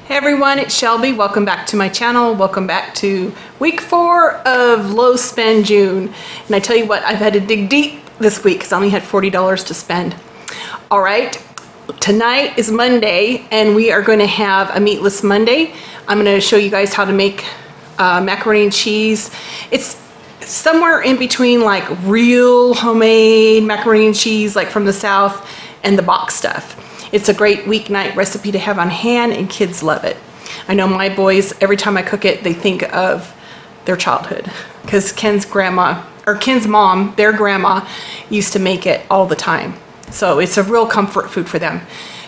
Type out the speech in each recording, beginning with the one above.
Hey everyone, it's Shelby. Welcome back to my channel. Welcome back to week 4 of Low Spend June. And I tell you what, I've had to dig deep this week because I only had $40 to spend. All right, tonight is Monday and we are going to have a meatless Monday. I'm going to show you guys how to make macaroni and cheese. It's somewhere in between like real homemade macaroni and cheese, like from the South, and the box stuff. It's a great weeknight recipe to have on hand and kids love it. I know my boys, every time I cook it, they think of their childhood because Ken's mom, their grandma used to make it all the time. So it's a real comfort food for them.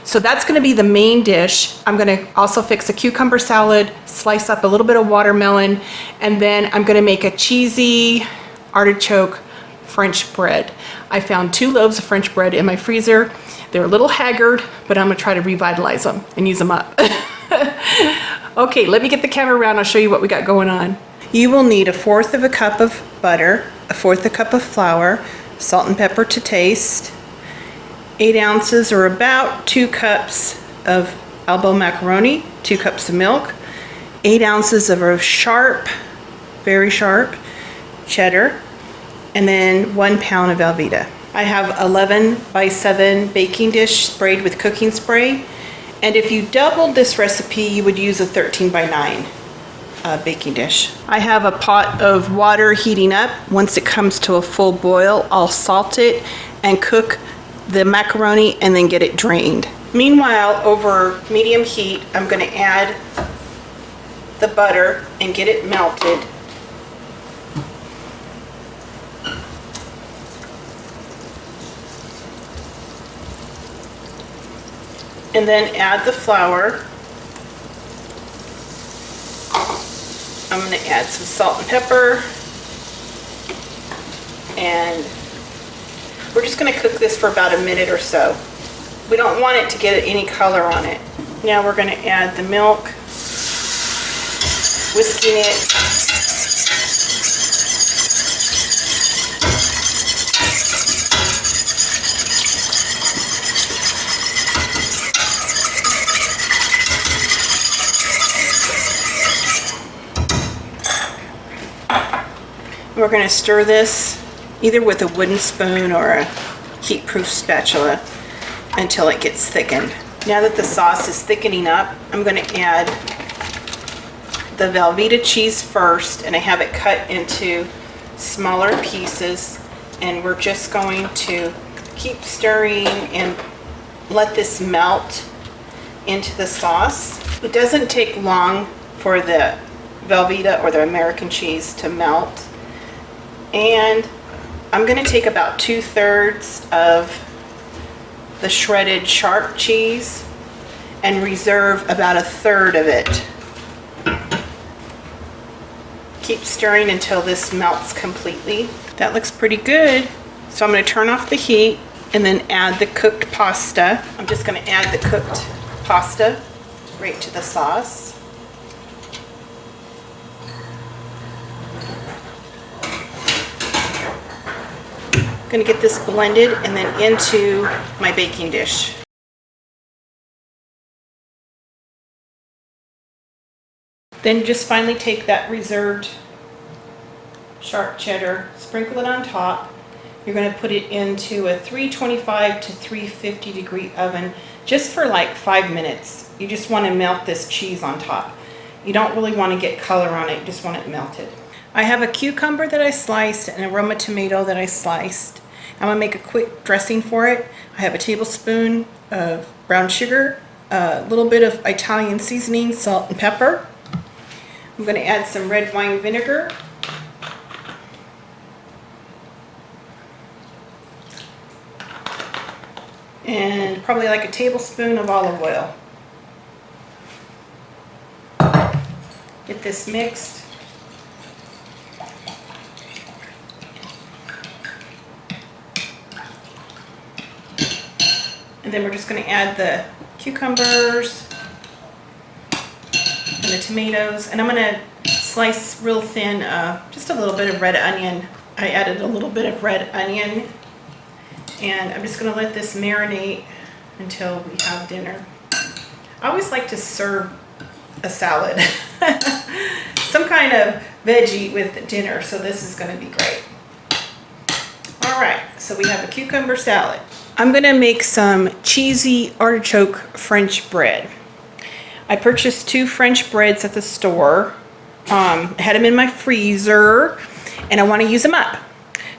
So that's gonna be the main dish. I'm gonna also fix a cucumber salad, slice up a little bit of watermelon, and then I'm gonna make a cheesy artichoke French bread. I found 2 loaves of French bread in my freezer. They're a little haggard, but I'm gonna try to revitalize them and use them up. Okay, let me get the camera around. I'll show you what we got going on. You will need 1/4 cup of butter, 1/4 cup of flour, salt and pepper to taste, 8 ounces or about 2 cups of elbow macaroni, 2 cups of milk, 8 ounces of a sharp, very sharp cheddar, and then 1 pound of Velveeta. I have 11 by 7 baking dish sprayed with cooking spray. And if you doubled this recipe, you would use a 13 by 9 baking dish. I have a pot of water heating up. Once it comes to a full boil, I'll salt it and cook the macaroni and then get it drained. Meanwhile, over medium heat, I'm gonna add the butter and get it melted. And then add the flour. I'm going to add some salt and pepper. And we're just going to cook this for about a minute or so. We don't want it to get any color on it. Now we're going to add the milk, whisking it. We're going to stir this either with a wooden spoon or a heat-proof spatula until it gets thickened. Now that the sauce is thickening up, I'm going to add the Velveeta cheese first, and I have it cut into smaller pieces, and we're just going to keep stirring and let this melt into the sauce. It doesn't take long for the Velveeta or the American cheese to melt. And I'm going to take about 2/3 of the shredded sharp cheese and reserve about 1/3 of it. Keep stirring until this melts completely. That looks pretty good. So I'm going to turn off the heat and then add the cooked pasta. I'm just going to add the cooked pasta right to the sauce. I'm going to get this blended and then into my baking dish. Then just finally take that reserved sharp cheddar, sprinkle it on top. You're going to put it into a 325 to 350 degree oven just for like 5 minutes. You just want to melt this cheese on top. You don't really want to get color on it, you just want it melted. I have a cucumber that I sliced and a Roma tomato that I sliced. I'm going to make a quick dressing for it. I have a tablespoon of brown sugar, a little bit of Italian seasoning, salt and pepper. I'm going to add some red wine vinegar. And probably like a tablespoon of olive oil. Get this mixed. And then we're just going to add the cucumbers and the tomatoes. And I'm going to slice real thin just a little bit of red onion. I added a little bit of red onion. And I'm just going to let this marinate until we have dinner. I always like to serve a salad. Some kind of veggie with dinner, so this is going to be great. All right, so we have a cucumber salad. I'm going to make some cheesy artichoke French bread. I purchased 2 French breads at the store. I had them in my freezer, and I want to use them up.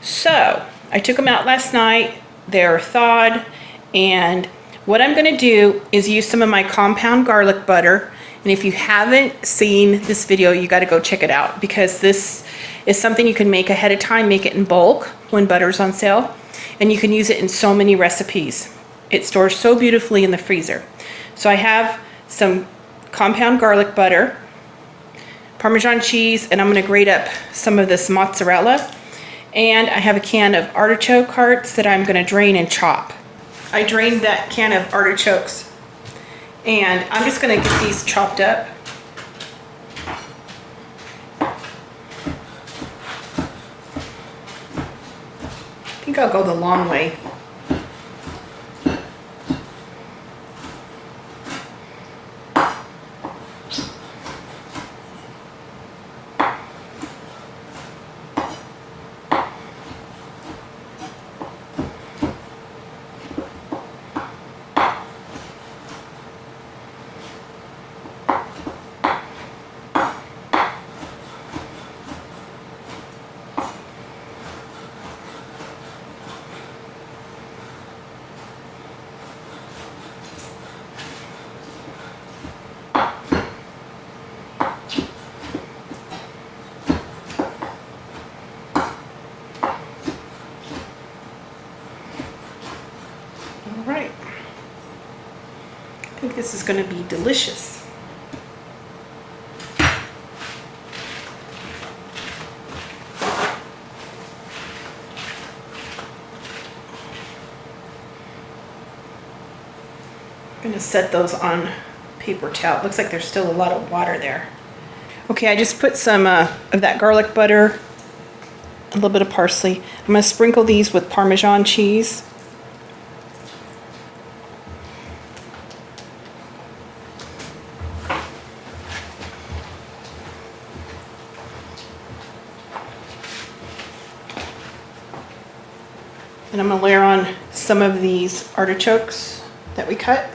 So I took them out last night. They're thawed, and what I'm going to do is use some of my compound garlic butter. And if you haven't seen this video, you got to go check it out, because this is something you can make ahead of time. Make it in bulk when butter's on sale, and you can use it in so many recipes. It stores so beautifully in the freezer. So I have some compound garlic butter, Parmesan cheese, and I'm going to grate up some of this mozzarella. And I have a can of artichoke hearts that I'm going to drain and chop. I drained that can of artichokes, and I'm just going to get these chopped up. I think I'll go the long way. All right. I think this is going to be delicious. I'm going to set those on paper towel. Looks like there's still a lot of water there. Okay, I just put some of that garlic butter, a little bit of parsley. I'm going to sprinkle these with Parmesan cheese. And I'm going to layer on some of these artichokes that we cut.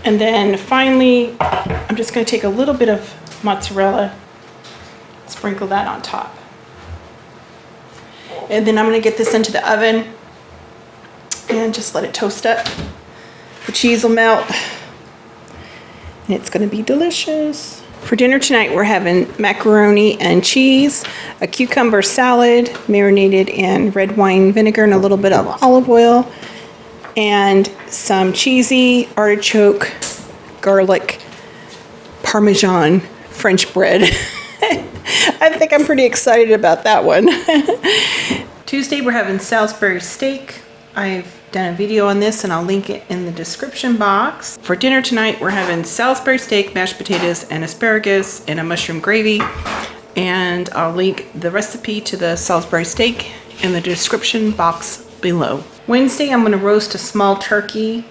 And then finally, I'm just going to take a little bit of mozzarella, sprinkle that on top. And then I'm going to get this into the oven and just let it toast up. The cheese will melt, and it's going to be delicious. For dinner tonight, we're having macaroni and cheese, a cucumber salad marinated in red wine vinegar and a little bit of olive oil, and some cheesy artichoke garlic Parmesan French bread. I think I'm pretty excited about that one. Tuesday, we're having Salisbury Steak. I've done a video on this, and I'll link it in the description box. For dinner tonight, we're having Salisbury steak, mashed potatoes, and asparagus, and a mushroom gravy. And I'll link the recipe to the Salisbury steak in the description box below. Wednesday, I'm going to roast a small turkey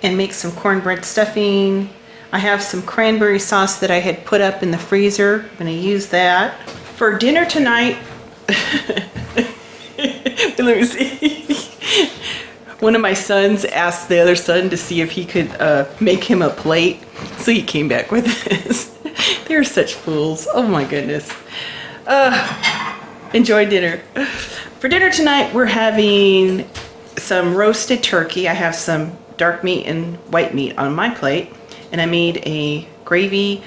and make some cornbread stuffing. I have some cranberry sauce that I had put up in the freezer. I'm going to use that. For dinner tonight, let me see. One of my sons asked the other son to see if he could make him a plate, so he came back with this. They're such fools. Oh my goodness. Enjoy dinner. For dinner tonight, we're having some roasted turkey. I have some dark meat and white meat on my plate, and I made a gravy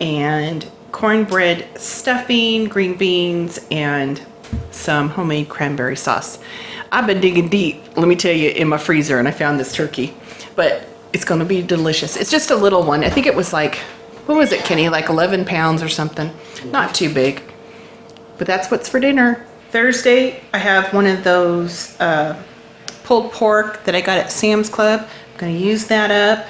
and cornbread stuffing, green beans, and some homemade cranberry sauce. I've been digging deep, let me tell you, in my freezer, and I found this turkey, but it's going to be delicious. It's just a little one. I think it was like, what was it, Kenny? Like 11 pounds or something. Not too big, but that's what's for dinner. Thursday, I have one of those pulled pork that I got at Sam's Club. I'm going to use that up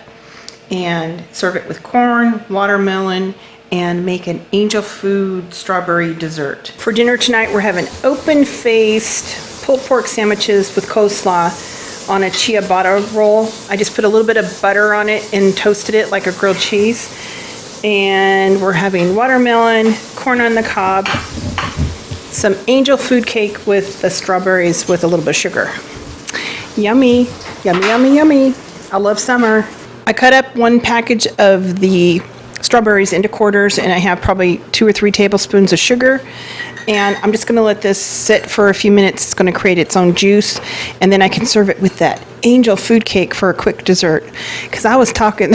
and serve it with corn, watermelon, and make an angel food strawberry dessert. For dinner tonight, we're having open-faced pulled pork sandwiches with coleslaw on a ciabatta roll. I just put a little bit of butter on it and toasted it like a grilled cheese. And we're having watermelon, corn on the cob, some angel food cake with the strawberries with a little bit of sugar. Yummy, yummy, yummy, yummy. I love summer. I cut up one package of the strawberries into quarters, and I have probably 2 or 3 tablespoons of sugar. And I'm just going to let this sit for a few minutes. It's going to create its own juice, and then I can serve it with that angel food cake for a quick dessert. Because I was talking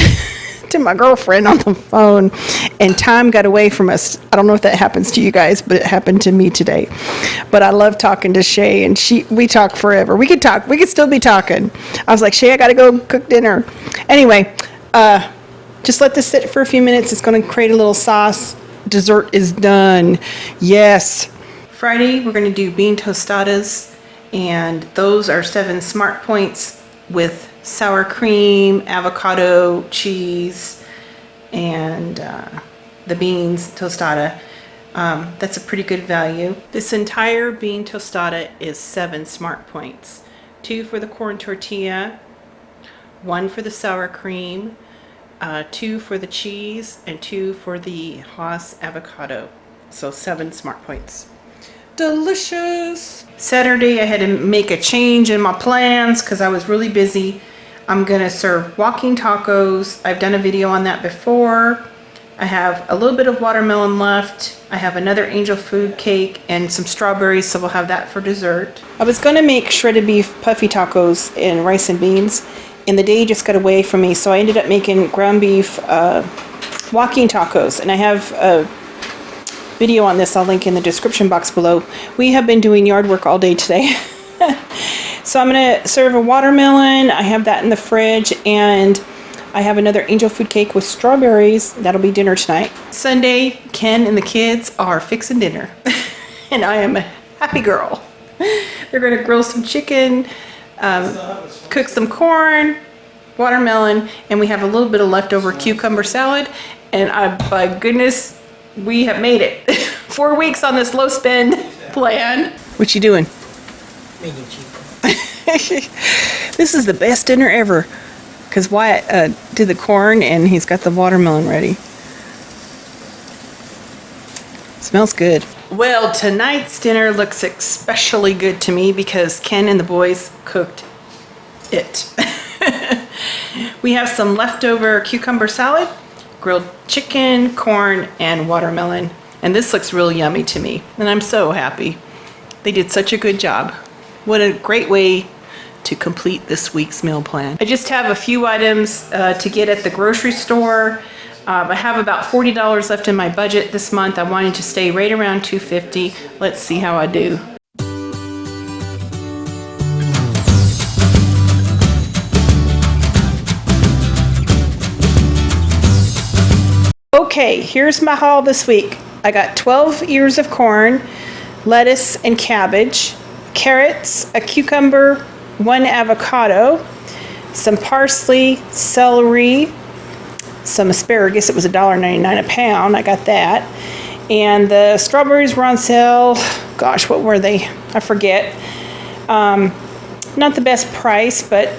to my girlfriend on the phone, and time got away from us. I don't know if that happens to you guys, but it happened to me today. But I love talking to Shay, and we talk forever. We could still be talking. I was like, Shay, I got to go cook dinner. Anyway, just let this sit for a few minutes. It's going to create a little sauce. Dessert is done. Yes. Friday, we're going to do bean tostadas, and those are 7 smart points with sour cream, avocado, cheese, and the beans tostada. That's a pretty good value. This entire bean tostada is 7 smart points. 2 for the corn tortilla, 1 for the sour cream, 2 for the cheese, and 2 for the Haas avocado. So 7 smart points. Delicious. Saturday I had to make a change in my plans because I was really busy. I'm gonna serve walking tacos. I've done a video on that before. I have a little bit of watermelon left. I have another angel food cake and some strawberries, so we'll have that for dessert. I was gonna make shredded beef puffy tacos and rice and beans, and the day just got away from me, so I ended up making ground beef walking tacos, and I have a video on this. I'll link in the description box below. We have been doing yard work all day today. So I'm gonna serve a watermelon. I have that in the fridge, and I have another angel food cake with strawberries. That'll be dinner tonight. Sunday, Ken and the kids are fixing dinner, and I am a happy girl. They're gonna grill some chicken, cook some corn, watermelon, and we have a little bit of leftover cucumber salad, and by goodness, we have made it. 4 weeks on this low spend plan. What you doing? Making cheaper. This is the best dinner ever, because Wyatt did the corn and he's got the watermelon ready. Smells good. Well, tonight's dinner looks especially good to me because Ken and the boys cooked it. We have some leftover cucumber salad, grilled chicken, corn, and watermelon. And this looks real yummy to me, and I'm so happy. They did such a good job. What a great way to complete this week's meal plan. I just have a few items to get at the grocery store. I have about $40 left in my budget this month. I wanted to stay right around $250. Let's see how I do. Okay, here's my haul this week. I got 12 ears of corn, lettuce and cabbage, carrots, a cucumber, 1 avocado, some parsley, celery, some asparagus. It was $1.99 a pound. I got that. And the strawberries were on sale. Gosh, what were they? I forget. Not the best price, but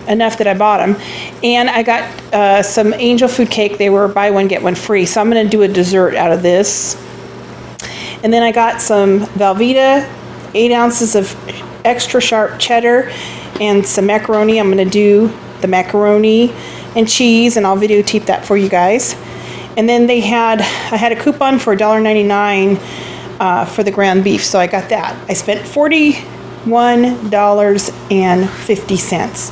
enough that I bought them. And I got some angel food cake. They were buy one, get one free. So I'm going to do a dessert out of this. And then I got some Velveeta, 8 ounces of extra sharp cheddar, and some macaroni. I'm going to do the macaroni and cheese, and I'll videotape that for you guys. And then I had a coupon for $1.99 for the ground beef, so I got that. I spent $41.50.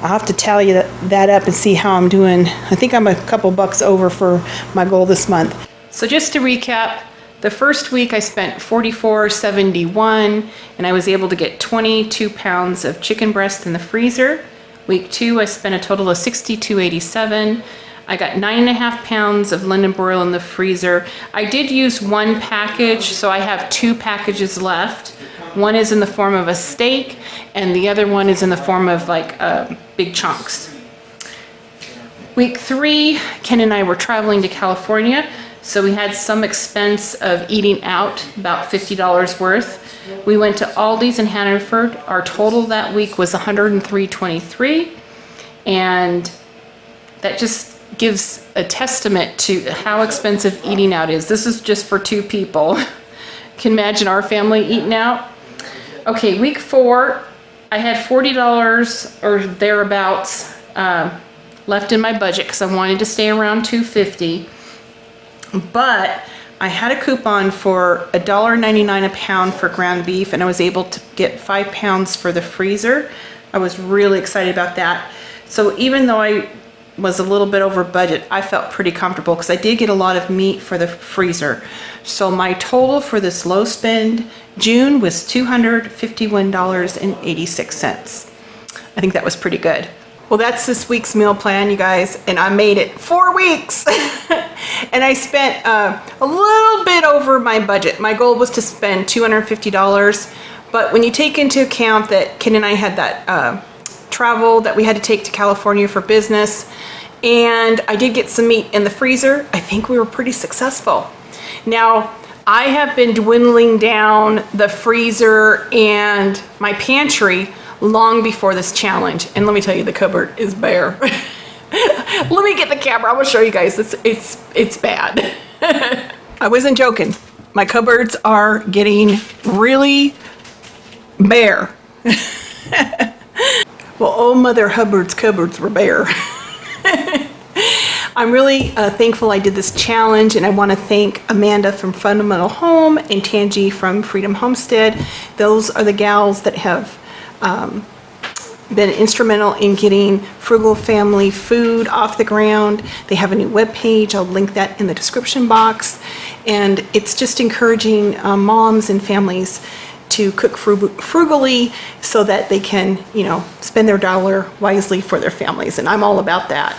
I'll have to tally that up and see how I'm doing. I think I'm a couple bucks over for my goal this month. So just to recap, the first week I spent $44.71, and I was able to get 22 pounds of chicken breast in the freezer. Week 2, I spent a total of $62.87. I got 9.5 pounds of London broil in the freezer. I did use 1 package, so I have 2 packages left. One is in the form of a steak, and the other one is in the form of like big chunks. Week 3, Ken and I were traveling to California, so we had some expense of eating out, about $50 worth. We went to Aldi's in Hannaford. Our total that week was $103.23, and that just gives a testament to how expensive eating out is. This is just for 2 people. Can imagine our family eating out. Okay, week 4, I had $40 or thereabouts left in my budget because I wanted to stay around $2.50. But I had a coupon for $1.99 a pound for ground beef, and I was able to get 5 pounds for the freezer. I was really excited about that. So even though I was a little bit over budget, I felt pretty comfortable because I did get a lot of meat for the freezer. So my total for this low spend June was $251.86. I think that was pretty good. Well, that's this week's meal plan, you guys, and I made it 4 weeks. And I spent a little bit over my budget. My goal was to spend $250, but when you take into account that Ken and I had that travel that we had to take to California for business, and I did get some meat in the freezer, I think we were pretty successful. Now, I have been dwindling down the freezer and my pantry long before this challenge, and let me tell you, the cupboard is bare. Let me get the camera. I will show you guys. It's bad. I wasn't joking. My cupboards are getting really bare. Well, old Mother Hubbard's cupboards were bare. I'm really thankful I did this challenge, and I want to thank Amanda from Fundamental Home and Tangi from Freedom Homestead. Those are the gals that have been instrumental in getting Frugal Family food off the ground. They have a new webpage. I'll link that in the description box. And it's just encouraging moms and families to cook frugally so that they can, you know, spend their dollar wisely for their families. And I'm all about that.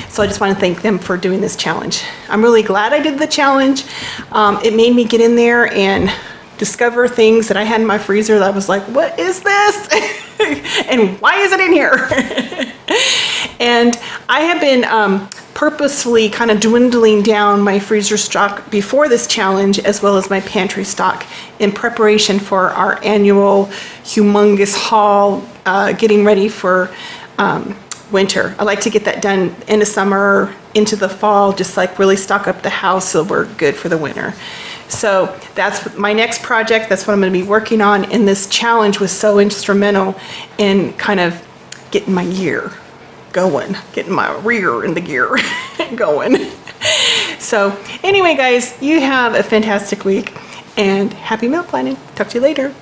So I just want to thank them for doing this challenge. I'm really glad I did the challenge. It made me get in there and discover things that I had in my freezer that I was like, what is this? And why is it in here? And I have been purposefully kind of dwindling down my freezer stock before this challenge, as well as my pantry stock, in preparation for our annual humongous haul, getting ready for winter. I like to get that done in the summer, into the fall, just like really stock up the house so we're good for the winter. So that's my next project. That's what I'm going to be working on. And this challenge was so instrumental in kind of getting my gear going, getting my rear in the gear going. So anyway, guys, you have a fantastic week and happy meal planning. Talk to you later.